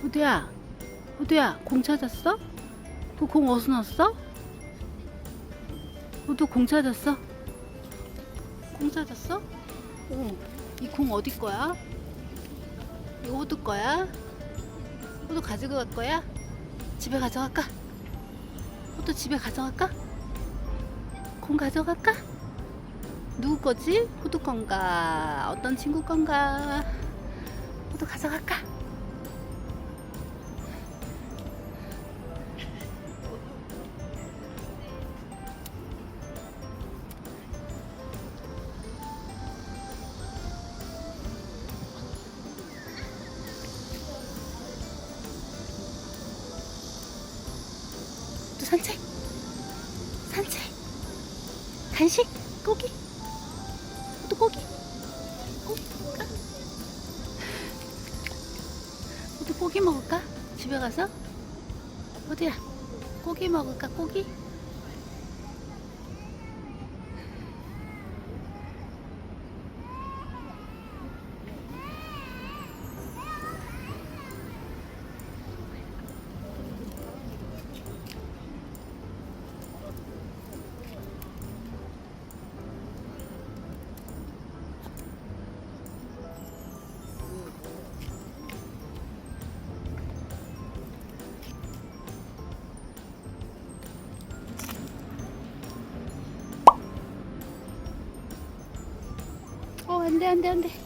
호두야, 호두야, 공 찾았어? 그 공 어디서 넣었어? 호두 공 찾았어? 공 찾았어? 오, 이 공 어디 거야? 이거 호두 거야? 호두 가지고 갈 거야? 집에 가져갈까? 호두 집에 가져갈까? 공 가져갈까? 누구 거지? 호두 건가? 어떤 친구 건가? 호두 가져갈까? 또 산책, 산책, 간식, 고기, 또 고기, 고기 먹을까? 또 고기 먹을까? 집에 가서? 어디야? 고기 먹을까? 고기? 안 돼, 안 돼, 안 돼.